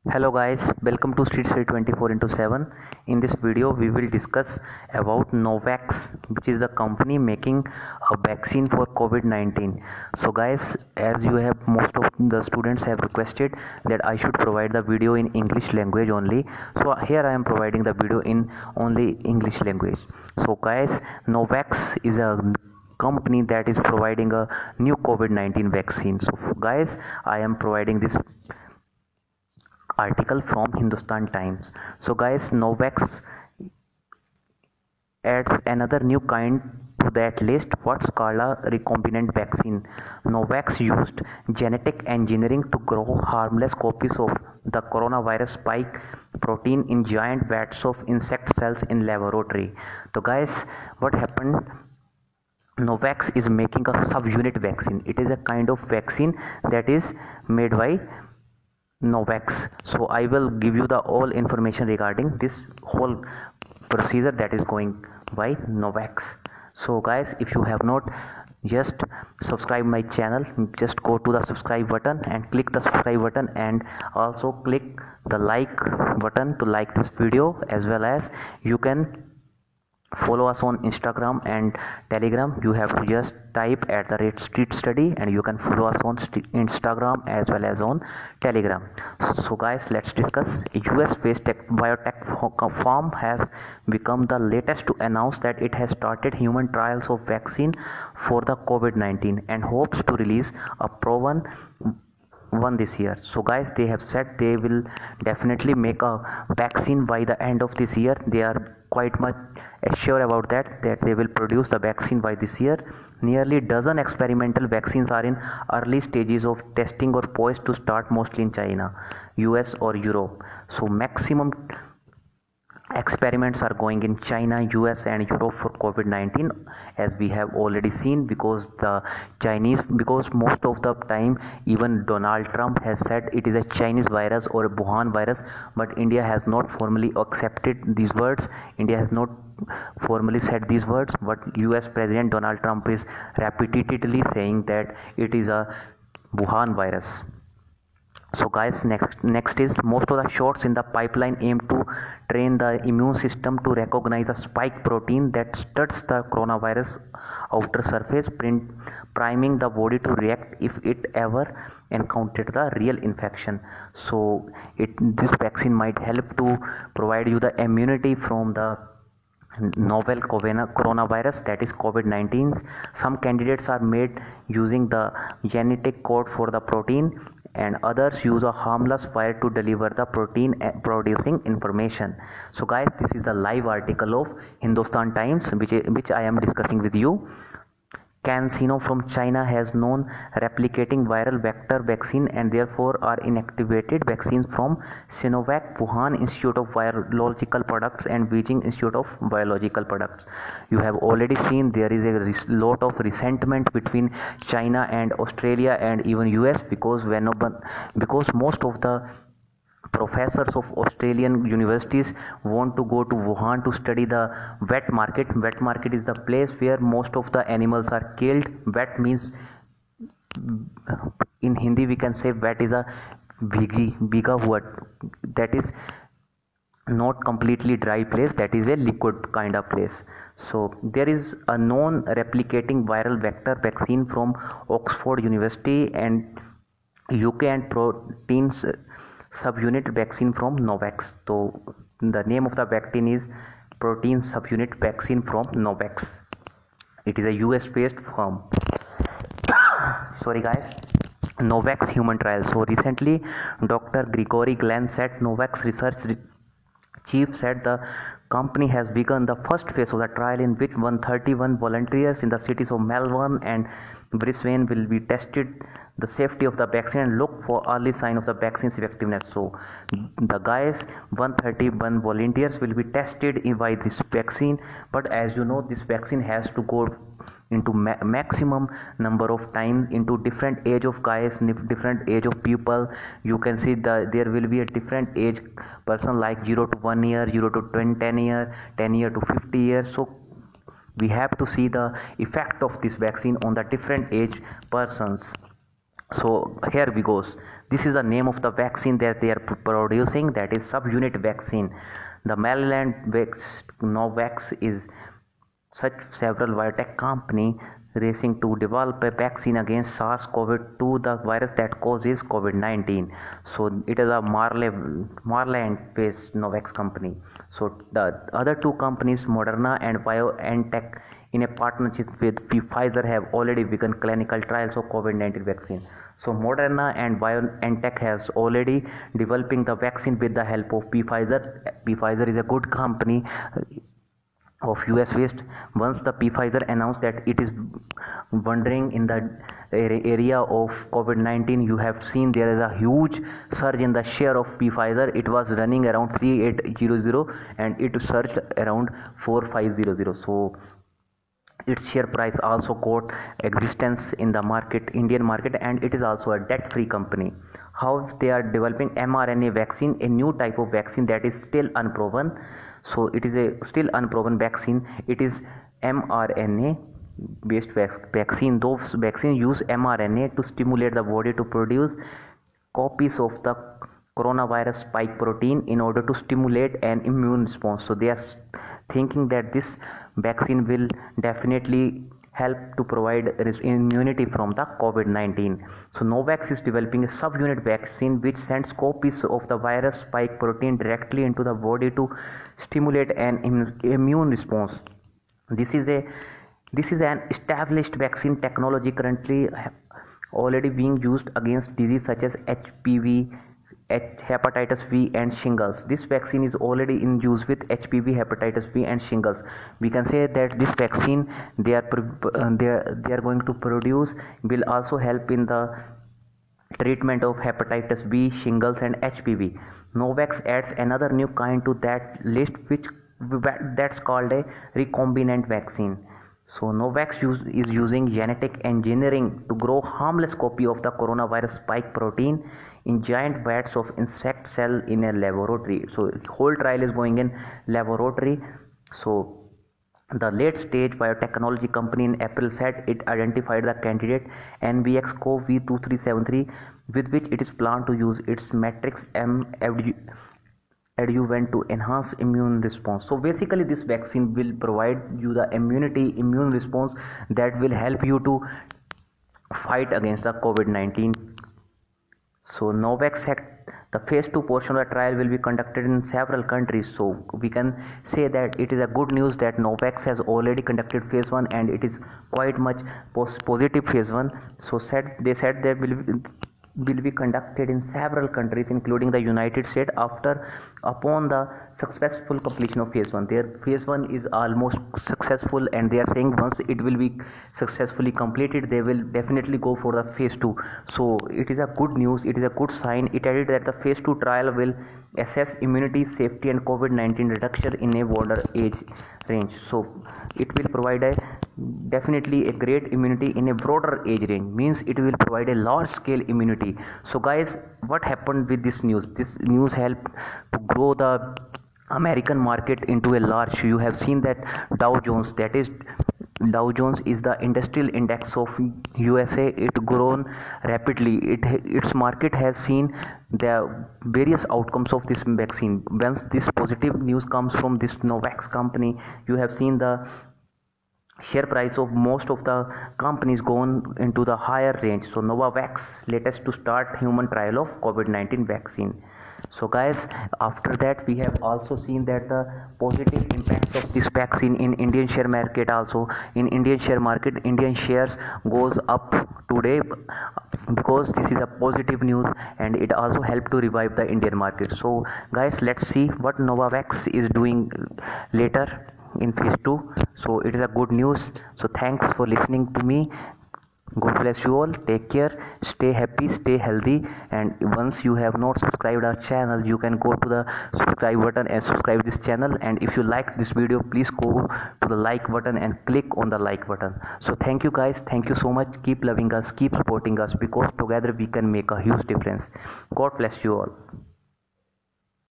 Hello guys, welcome to Street Study 24/7. In this video, we will discuss about Novax, which is the company making a vaccine for COVID-19. So guys, as you have most of the students have requested that I should provide the video in English language only. So here I am providing the video in only English language. So guys, Novax is a company that is providing a new COVID-19 vaccine. So guys, I am providing this article from Hindustan Times. So guys, Novax adds another new kind to that list. What's called a recombinant vaccine. Novax used genetic engineering to grow harmless copies of the coronavirus spike protein in giant vats of insect cells in laboratory. So guys, what happened? Novax is making a subunit vaccine. It is a kind of vaccine that is made by Novax. So I will give you the all information regarding this whole procedure that is going by Novax. So guys, if you have not just subscribe my channel, just go to the subscribe button and click the subscribe button, and also click the like button to like this video, as well as you can follow us on Instagram and Telegram. You have to just type at the rate street study, and you can follow us on Instagram as well as on Telegram. So guys, let's discuss. A US based biotech firm has become the latest to announce that it has started human trials of vaccine for the COVID-19 and hopes to release a proven one this year. So guys, they have said they will definitely make a vaccine by the end of this year. They are quite much sure about that they will produce the vaccine by this year. Nearly dozen experimental vaccines are in early stages of testing or poised to start, mostly in China, US or Europe. So maximum experiments are going in China, US and Europe for COVID-19, as we have already seen, because most of the time even Donald Trump has said it is a Chinese virus or a Wuhan virus, but India has not formally accepted these words. India has not formally said these words, but US President Donald Trump is repeatedly saying that it is a Wuhan virus. So guys, next is most of the shots in the pipeline aim to train the immune system to recognize the spike protein that studs the coronavirus outer surface, priming the body to react if it ever encountered the real infection. So this vaccine might help to provide you the immunity from the novel coronavirus, that is COVID-19. Some candidates are made using the genetic code for the protein, and others use a harmless fire to deliver the protein producing information. So guys, this is a live article of Hindustan Times which I am discussing with you. CanSino from China has known replicating viral vector vaccine and therefore are inactivated vaccines from Sinovac, Wuhan Institute of Virological Products and Beijing Institute of Biological Products. You have already seen there is a lot of resentment between China and Australia and even US, because most of the professors of Australian universities want to go to Wuhan to study the wet market. Wet market is the place where most of the animals are killed. Wet means, in Hindi we can say, wet is a bhiga hua, that is not completely dry place, that is a liquid kind of place. So there is a known replicating viral vector vaccine from Oxford University and UK and proteins subunit vaccine from Novax. So the name of the vaccine is protein subunit vaccine from Novax. It is a US based firm. Sorry guys. Novax human trial. So recently Dr. Gregory Glenn said, Novax research chief said, the company has begun the first phase of the trial, in which 131 volunteers in the cities of Melbourne and Brisbane will be tested the safety of the vaccine and look for early sign of the vaccine's effectiveness. So the guys, 131 volunteers will be tested by this vaccine, but as you know, this vaccine has to go into maximum number of times into different age of guys, different age of people. You can see there will be a different age person, like 0 to 1 year, 0 to 10 year, 10 year to 50 years. So we have to see the effect of this vaccine on the different age persons. So here we goes. This is the name of the vaccine that they are producing, that is subunit vaccine. The Maryland Novavax is such several biotech company racing to develop a vaccine against SARS-CoV-2, the virus that causes COVID-19. So it is a Maryland-based Novavax company. So the other two companies, Moderna and BioNTech, in a partnership with Pfizer, have already begun clinical trials of COVID-19 vaccine. So Moderna and BioNTech has already developing the vaccine with the help of Pfizer. Pfizer is a good company of US based. Once the Pfizer announced that it is wondering in the area of COVID-19, you have seen there is a huge surge in the share of Pfizer. It was running around 3800 and it surged around 4500. So its share price also got existence in the market, Indian market, and it is also a debt-free company. How they are developing mRNA vaccine, a new type of vaccine that is still unproven. So it is a still unproven vaccine. It is mRNA based vaccine. Those vaccines use mRNA to stimulate the body to produce copies of the coronavirus spike protein in order to stimulate an immune response. So they are thinking that this vaccine will definitely help to provide immunity from the COVID-19. So Novavax is developing a subunit vaccine which sends copies of the virus spike protein directly into the body to stimulate an immune response. This is an established vaccine technology currently already being used against disease such as HPV, hepatitis B and shingles. This vaccine is already in use with HPV, hepatitis B and shingles. We can say that this vaccine they are going to produce will also help in the treatment of hepatitis B, shingles and HPV. Novavax adds another new kind to that list, that's called a recombinant vaccine. So Novavax is using genetic engineering to grow harmless copy of the coronavirus spike protein in giant vats of insect cell in a laboratory. So whole trial is going in laboratory. So the late stage biotechnology company in April said it identified the candidate NVX-CoV2373 with which it is planned to use its Matrix M adjuvant to enhance immune response. So basically this vaccine will provide you the immune response that will help you to fight against the COVID-19. So Novavax said the phase 2 portion of the trial will be conducted in several countries. So we can say that it is a good news that Novavax has already conducted phase 1 and it is quite much positive phase 1. So they said there will be conducted in several countries including the United States upon the successful completion of phase 1. Their phase 1 is almost successful and they are saying once it will be successfully completed they will definitely go for the phase 2. So it is a good news, it is a good sign. It added that the phase 2 trial will assess immunity, safety and COVID-19 reduction in a broader age range. So it will provide definitely a great immunity in a broader age range, means it will provide a large scale immunity. So guys, what happened with this news? This news helped to grow the American market into a large. You have seen that Dow Jones is the industrial index of USA. It grown rapidly. Its market has seen the various outcomes of this vaccine. Once this positive news comes from this Novavax company, you have seen the share price of most of the companies gone into the higher range. So Novavax latest to start human trial of COVID-19 vaccine. So guys, after that we have also seen that the positive impact of this vaccine in Indian share market. Also in Indian share market, Indian shares goes up today because this is a positive news and it also helped to revive the Indian market. So guys, let's see what Novavax is doing later in phase 2. So it is a good news. So thanks for listening to me. God bless you all. Take care, stay happy, stay healthy, and once you have not subscribed our channel, you can go to the subscribe button and subscribe this channel. And if you liked this video, please go to the like button and click on the like button. So thank you guys, thank you so much. Keep loving us, keep supporting us, because together we can make a huge difference. God bless you all.